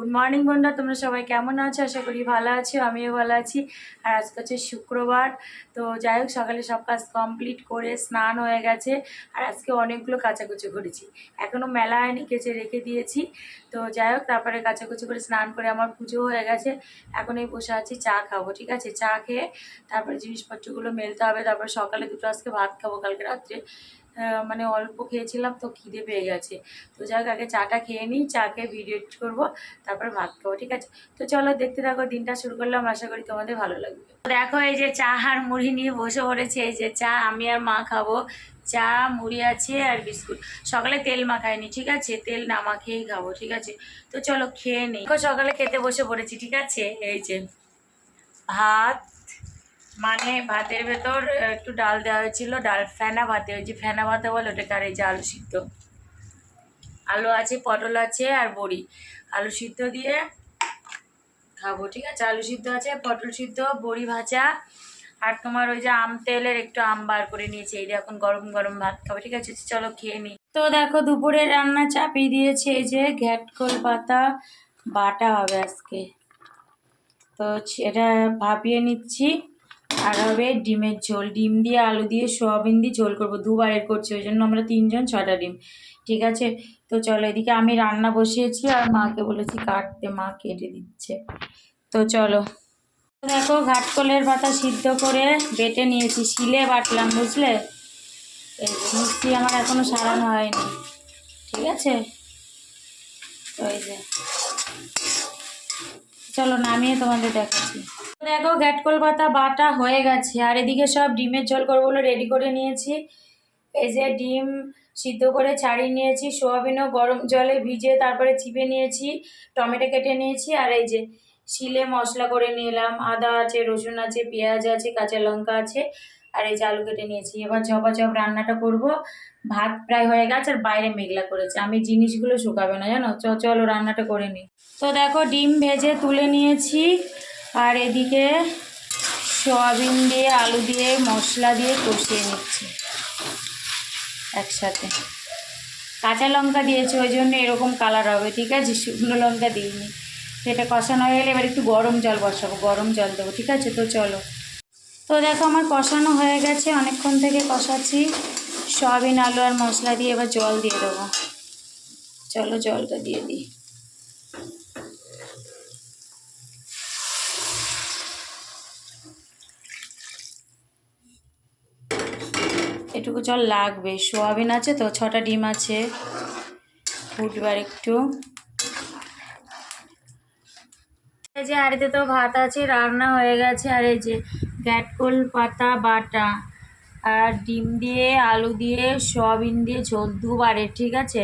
Good morning বন্ধুরা, তোমরা সবাই কেমন আছো? আশা করি ভালো আছো, আমিও ভালো আছি। আর আজকে হচ্ছে শুক্রবার, তো যাই হোক সকালে সব কাজ কমপ্লিট করে স্নান হয়ে গেছে। আর আজকে অনেকগুলো কাচাকুচি করেছি, এখনও মেলা হয়নি, কেচে রেখে দিয়েছি। তো যাই হোক তারপরে কাচাকুচি করে স্নান করে আমার পুজো হয়ে গেছে। এখন এই বসে আছি, চা খাবো, ঠিক আছে? চা খেয়ে তারপরে জিনিসপত্রগুলো মেলতে হবে। তারপরে সকালে দুটো আজকে ভাত খাবো, কালকে রাত্রে মানে অল্প খেয়েছিলাম তো খিদে পেয়ে গেছে। তো যাই হোক আগে চাটা খেয়ে নিই, চা খেয়ে ভিডিও এডিট করবো, তারপরে ভাত খাবো, ঠিক আছে? তো চলো দেখতে থাকো, দিনটা শুরু করলাম, আশা করি তোমাদের ভালো লাগবে। দেখো এই যে চা আর মুড়ি নিয়ে বসে পড়েছে। এই যে চা আমি আর মা খাবো, চা মুড়ি আছে আর বিস্কুট। সকালে তেল মাখাইনি, ঠিক আছে? তেল না মাখিয়েই খাবো, ঠিক আছে? তো চলো খেয়ে নিই। সকালে খেতে বসে পড়েছি, ঠিক আছে? এই যে ভাত, মানে ভাতের ভেতর একটু ডাল দেওয়া হয়েছিল, ডাল ফেনা ভাতে, ওই যে ফেনা ভাতে বলে ওটাকে। আর এই যে আলু সিদ্ধ, আলু আছে, পটল আছে আর বড়ি, আলু সিদ্ধ দিয়ে খাবো, ঠিক আছে? আলু সিদ্ধ আছে, পটল সিদ্ধ, বড়ি ভাজা, আর তোমার ওই যে আম তেলের একটু আম বার করে নিয়েছি। এই যে এখন গরম গরম ভাত খাবো, ঠিক আছে? চলো খেয়ে নিই। তো দেখো দুপুরে রান্না চাপিয়ে দিয়েছে, এই যে ঘ্যাটকল পাতা বাটা হবে আজকে। তো এটা ভাপিয়ে নিচ্ছি। আর হবে ডিমের ঝোল, ডিম দিয়ে আলু দিয়ে সোয়াবিন দিয়ে ঝোল করবো, দুবারের করছি, ওই জন্য আমরা 3 জন 6টা ডিম, ঠিক আছে? তো চলো, এদিকে আমি রান্না বসিয়েছি আর মাকে বলেছি কাটতে, মা কেটে দিচ্ছে। তো চলো দেখো ঘাটকলের পাতা সিদ্ধ করে বেটে নিয়েছি, শিলে বাটলাম, বুঝলে? এই যে মিষ্টি আমার এখনো সারানো হয়নি, ঠিক আছে? তো এই যে চলো নামিয়ে তোমাদের দেখাচ্ছি। দেখো ঘ্যাটকল পাতা বাটা হয়ে গেছে, আর এদিকে সব ডিমের ঝোল করবো বলে রেডি করে নিয়েছি। এই যে ডিম সিদ্ধ করে ছাড়িয়ে নিয়েছি, সোয়াবিনও গরম জলে ভিজে তারপরে চিপে নিয়েছি, টমেটো কেটে নিয়েছি, আর এই যে শিলে মশলা করে নিলাম, আদা আছে, রসুন আছে, পেঁয়াজ আছে, কাঁচা লঙ্কা আছে, আর এই যে আলু কেটে নিয়েছি। এবার ঝপাঝপ রান্নাটা করব। ভাত প্রায় হয়ে গেছে আর বাইরে মেঘলা করেছে, আমি জিনিসগুলো শুকাবে না জানো। চলো রান্নাটা করে নিই। তো দেখো ডিম ভেজে তুলে নিয়েছি, আর এদিকে সোয়াবিন দিয়ে আলু দিয়ে মশলা দিয়ে কষিয়ে নিচ্ছি একসাথে। কাঁচা লঙ্কা দিয়েছি, ওই জন্য এরকম কালার হবে, ঠিক আছে? শুকনো লঙ্কা দিইনি। সেটা কষানো হয়ে গেলে এবার একটু গরম জল বসাবো, গরম জল দেবো, ঠিক আছে? তো চলো। তো দেখো আমার কষানো হয়ে গেছে, অনেকক্ষণ থেকে কষাচ্ছি সয়াবিন আলু আর মশলা দিয়ে। এবার জল দিয়ে দেবো, চলো জলটা দিয়ে দিই। এটুকু জল লাগবে, সোয়াবিন আছে তো, 6টা ডিম আছে, ফুটবার একটু। এই যে হাঁড়িতে তো ভাত আছে, রান্না হয়ে গেছে। আর এই যে ঘ্যাটকল পাতা বাটা আর ডিম দিয়ে আলু দিয়ে সয়াবিন দিয়ে ঝোল দুবারে, ঠিক আছে?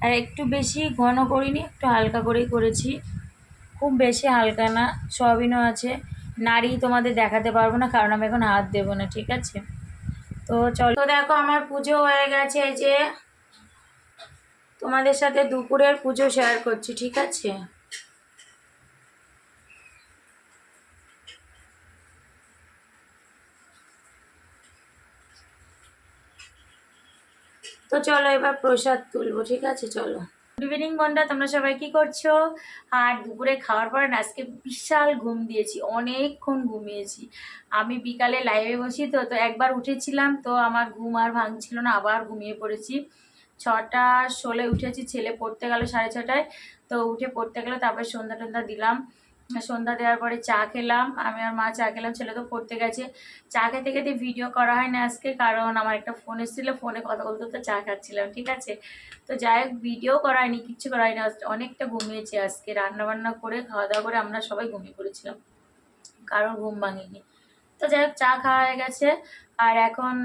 আর একটু বেশি ঘন করিনি, একটু হালকা করেই করেছি, খুব বেশি হালকা না। সয়াবিনও আছে, নাড়ি তোমাদের দেখাতে পারবো না কারণ আমি এখন হাত দেবো না, ঠিক আছে? তো চলো। তো দেখো আমার পুজো হয়ে গেছে, এই যে তোমাদের সাথে দুপুরের পুজো শেয়ার করছি, ঠিক আছে? তো চলো এবার প্রসাদ তুলবো, ঠিক আছে? চলো। গুড ইভিনিং বন্ধুরা, তোমরা সবাই কি করছো? আর দুপুরে খাওয়ার পর না আজকে বিশাল ঘুম দিয়েছি, অনেকক্ষণ ঘুমিয়েছি। আমি বিকালে লাইভে বসি, তো তো একবার উঠেছিলাম, তো আমার ঘুম আর ভাঙছিল না, আবার ঘুমিয়ে পড়েছি। 6টা 16 উঠেছি, ছেলে পড়তে গেল 6:30টায়, তো উঠে পড়তে গেলো, তারপরে সন্ধ্যা টন্ধ্যা দিলাম। সন্ধ্যা দেওয়ার পরে চা খেলাম, আমি আর মা চা খেলাম, ছেলে তো পড়তে গেছে। চা খেতে খেতে ভিডিও করা হয় না আজকে, কারণ আমার একটা ফোন এসেছিলো, ফোনে কথা বলতে তো চা খাচ্ছিলাম, ঠিক আছে? তো যাই হোক ভিডিও করা হয়নি, কিচ্ছু করা হয়নি, অনেকটা ঘুমিয়েছি আজকে। রান্নাবান্না করে খাওয়া দাওয়া করে আমরা সবাই ঘুমিয়ে পড়েছিলাম, কারোর ঘুম ভাঙেনি। তো যাই হোক চা খাওয়া হয়ে গেছে। আর এখন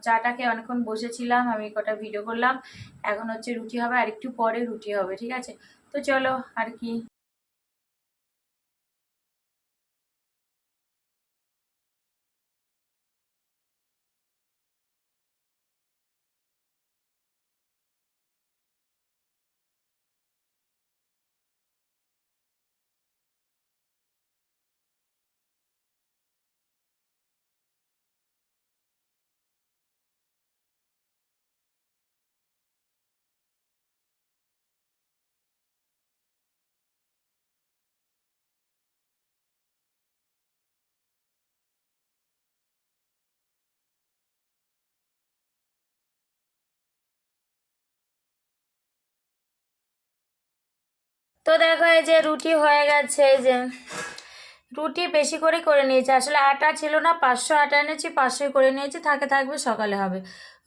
চাটা খেয়ে অনেকক্ষণ বসেছিলাম, আমি কটা ভিডিও করলাম। এখন হচ্ছে রুটি হবে, আর একটু পরে রুটি হবে, ঠিক আছে? তো চলো আর কি। তো দেখো এই যে রুটি হয়ে গেছে, এই যে রুটি বেশি করে করে নিয়েছি, আসলে আটা ছিল না, 500 আটা এনেছি, 500 করে নিয়েছি, থাকবে সকালে হবে,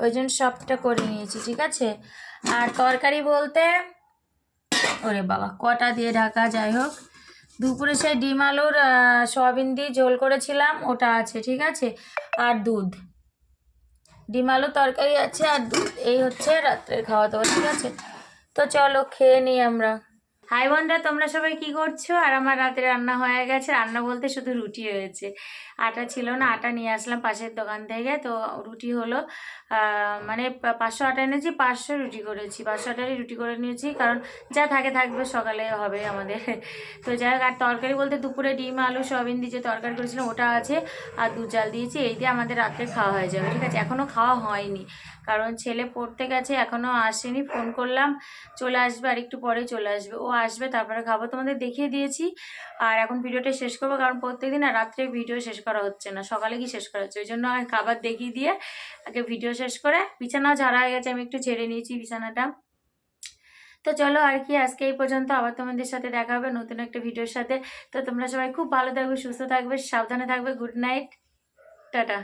ওই জন্য সবটা করে নিয়েছি, ঠিক আছে। আর তরকারি বলতে ওরে বাবা কটা দিয়ে ঢাকা, যাই হোক দুপুরে সেই ডিম আলুর সয়াবিন দিয়ে ঝোল করেছিলাম, ওটা আছে, ঠিক আছে। আর দুধ, ডিম আলু তরকারি আছে আর দুধ, এই হচ্ছে রাত্রের খাওয়া দাওয়া, ঠিক আছে। তো চলো খেয়ে নিই আমরা। হাই বোনরা, তোমরা সবাই কি করছো? আর আমার রাতে রান্না হয়ে গেছে, রান্না বলতে শুধু রুটি হয়েছে, আটা ছিল না, আটা নিয়ে আসলাম পাশের দোকান থেকে, তো রুটি হলো মানে 500 আটা এনেছি, 500 রুটি করেছি, 500 আটারই রুটি করে নিয়েছি, কারণ যা থাকবে সকালে হবে আমাদের। তো যাই হোক, আর তরকারি বলতে দুপুরে ডিম আলু সয়াবিন দিয়ে যে তরকারি করেছিলাম ওটা আছে, আর দুধ জাল দিয়েছি, এই দিয়ে আমাদের রাত্রে খাওয়া হয়ে যাবে, ঠিক আছে। এখনও খাওয়া হয়নি, কারণ ছেলে পড়তে গেছে, এখনও আসেনি, ফোন করলাম চলে আসবে, আর একটু পরে চলে আসবে, ও আসবে তারপরে খাবো, তোমাদের দেখিয়ে দিয়েছি। আর এখন ভিডিওটা শেষ করবো, কারণ প্রত্যেকদিন আর রাত্রে ভিডিও শেষ করা হচ্ছে না, সকালে কি শেষ করা হচ্ছে, ওই জন্য আমি খাবার দেখিয়ে দিয়ে আগে ভিডিও শেষ করে, বিছানাও ঝাড়া হয়ে গেছে, আমি একটু ঝেড়ে নিয়েছি বিছানাটা। তো চলো আর কি, আজকে এই পর্যন্ত, আবার তোমাদের সাথে দেখা হবে নতুন একটা ভিডিওর সাথে। তো তোমরা সবাই খুব ভালো থাকবে, সুস্থ থাকবে, সাবধানে থাকবে, গুড নাইট, টাটা।